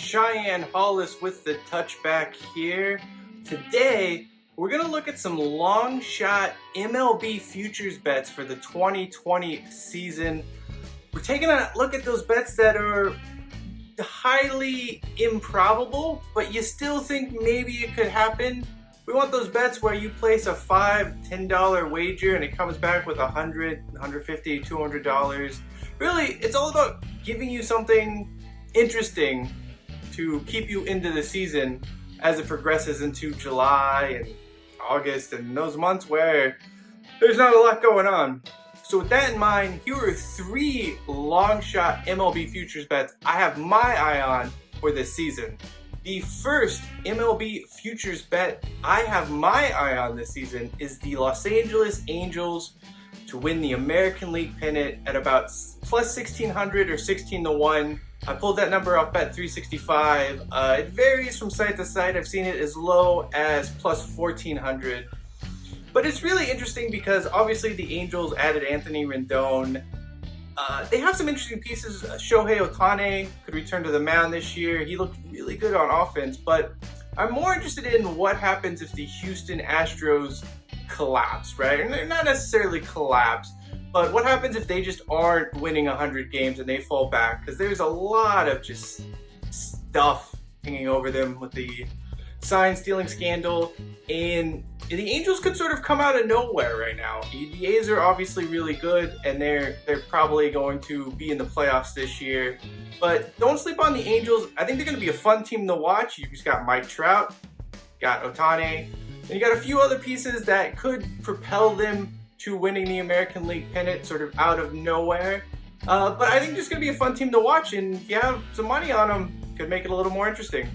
Cheyenne Hollis with the touchback here. Today, we're going to look at some long shot MLB futures bets for the 2020 season. We're taking a look at those bets that are highly improbable, but you still think maybe it could happen. We want those bets where you place a $5, $10 wager and it comes back with $100, $150, $200. Really, it's all about giving you something interesting to keep you into the season as it progresses into July and August and those months where there's not a lot going on. So with that in mind, here are 3 long shot MLB futures bets I have my eye on for this season. The first MLB futures bet I have my eye on this season is the Los Angeles Angels to win the American League pennant at about plus 1600 or 16 to 1. I pulled that number off Bet365. It varies from site to site. I've seen it as low as plus 1400. But it's really interesting because obviously the Angels added Anthony Rendon. They have some interesting pieces. Shohei Ohtani could return to the mound this year. He looked really good on offense, but I'm more interested in what happens if the Houston Astros collapse, right? And they're not necessarily collapse, but what happens if they just aren't winning 100 games and they fall back? Because there's a lot of just stuff hanging over them with the sign stealing scandal, and the Angels could sort of come out of nowhere right now. The A's are obviously really good, and they're probably going to be in the playoffs this year. But don't sleep on the Angels. I think they're going to be a fun team to watch. You just got Mike Trout, got Ohtani, and you got a few other pieces that could propel them to winning the American League pennant sort of out of nowhere. But I think it's going to be a fun team to watch, and if you have some money on them, could make it a little more interesting.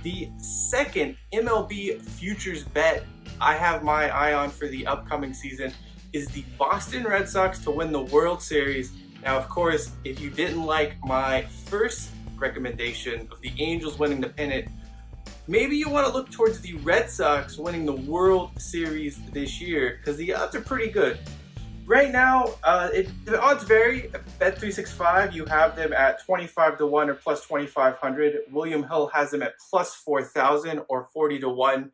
The second MLB futures bet I have my eye on for the upcoming season is the Boston Red Sox to win the World Series. Now, of course, if you didn't like my first recommendation of the Angels winning the pennant, maybe you want to look towards the Red Sox winning the World Series this year because the odds are pretty good. Right now, the odds vary. At Bet365, you have them at 25 to 1 or plus 2,500. William Hill has them at plus 4,000 or 40 to 1.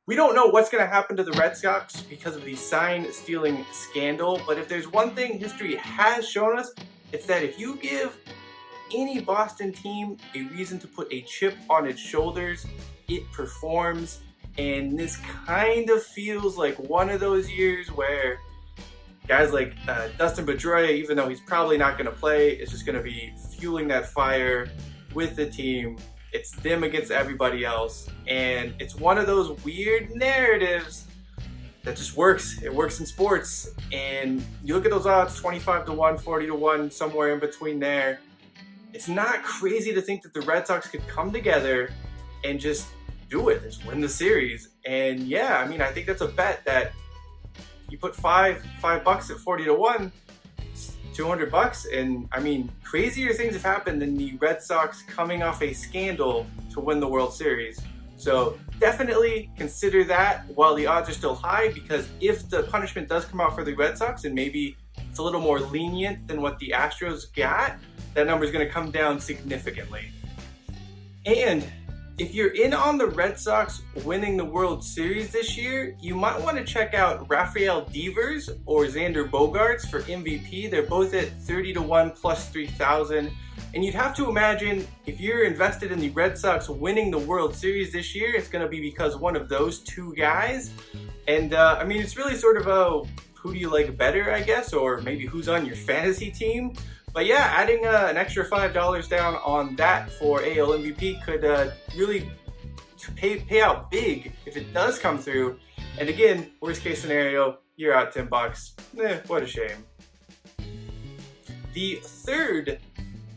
We don't know what's going to happen to the Red Sox because of the sign stealing scandal, but if there's one thing history has shown us, it's that if you give any Boston team a reason to put a chip on its shoulders, it performs. And this kind of feels like one of those years where guys like Dustin Pedroia, even though he's probably not going to play, is just going to be fueling that fire with the team. It's them against everybody else. And it's one of those weird narratives that just works. It works in sports. And you look at those odds, 25 to 1, 40 to 1, somewhere in between there. It's not crazy to think that the Red Sox could come together and just do it, just win the series. And yeah, I mean, I think that's a bet that you put $5 at 40 to 1, it's $200, and I mean, crazier things have happened than the Red Sox coming off a scandal to win the World Series. So definitely consider that while the odds are still high, because if the punishment does come out for the Red Sox and maybe it's a little more lenient than what the Astros got, that number is going to come down significantly. And if you're in on the Red Sox winning the World Series this year, you might want to check out Rafael Devers or Xander Bogaerts for MVP. They're both at 30 to 1 plus 3,000. And you'd have to imagine if you're invested in the Red Sox winning the World Series this year, it's going to be because one of those two guys. And I mean, it's really sort of a who do you like better, I guess, or maybe who's on your fantasy team. But yeah, adding an extra $5 down on that for AL MVP could really pay out big if it does come through. And again, worst case scenario, you're out $10. What a shame. The third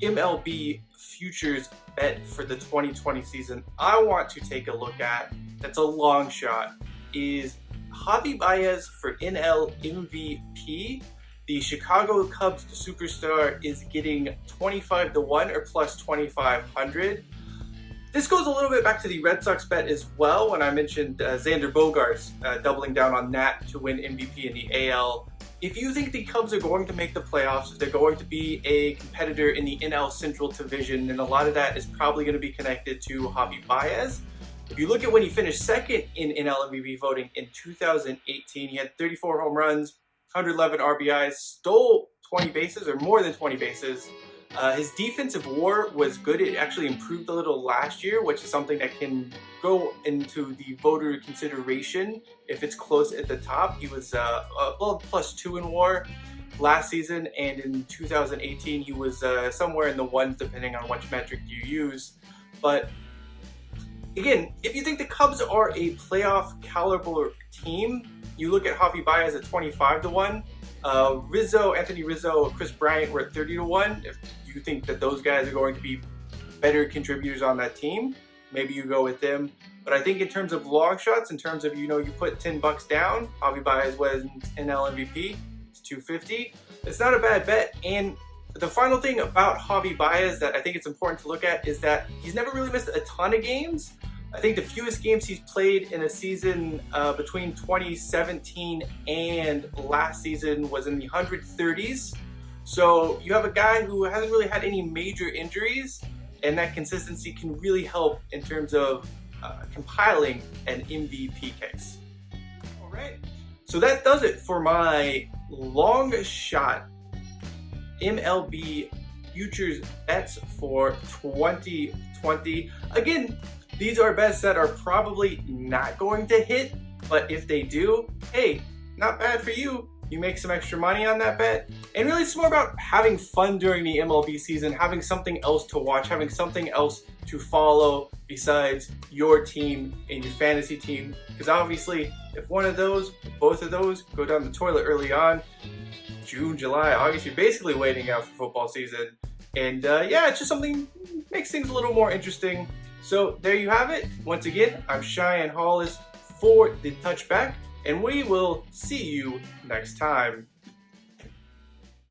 MLB futures bet for the 2020 season I want to take a look at, that's a long shot, is Javi Baez for NL MVP. The Chicago Cubs superstar is getting 25 to 1 or plus 2,500. This goes a little bit back to the Red Sox bet as well when I mentioned Xander Bogaerts doubling down on that to win MVP in the AL. if you think the Cubs are going to make the playoffs, if they're going to be a competitor in the NL Central Division, and a lot of that is probably going to be connected to Javi Baez. If you look at when he finished second in NL MVP voting in 2018, he had 34 home runs, 111 RBIs, stole 20 bases or more than 20 bases. His defensive WAR was good. It actually improved a little last year, which is something that can go into the voter consideration if it's close at the top. He was +2 in WAR last season, and in 2018 he was somewhere in the ones depending on which metric you use. But again, if you think the Cubs are a playoff caliber team, you look at Javi Baez at 25-1. Anthony Rizzo, Chris Bryant were at 30-1. If you think that those guys are going to be better contributors on that team, maybe you go with them. But I think in terms of long shots, in terms of, you put $10 down, Javi Baez was NL MVP, it's $250. It's not a bad bet. And the final thing about Javi Baez that I think it's important to look at is that he's never really missed a ton of games. I think the fewest games he's played in a season between 2017 and last season was in the 130s. So you have a guy who hasn't really had any major injuries, and that consistency can really help in terms of compiling an MVP case. All right, so that does it for my long shot MLB futures bets for 2020. Again, these are bets that are probably not going to hit, but if they do, hey, not bad for you. You make some extra money on that bet. And really, it's more about having fun during the MLB season, having something else to watch, having something else to follow besides your team and your fantasy team. Because obviously, if one of those, both of those go down the toilet early on, June, July, August, you're basically waiting out for football season. And yeah, it's just something, makes things a little more interesting. So there you have it. Once again, I'm Cheyenne Hollis for the Touchback, and we will see you next time.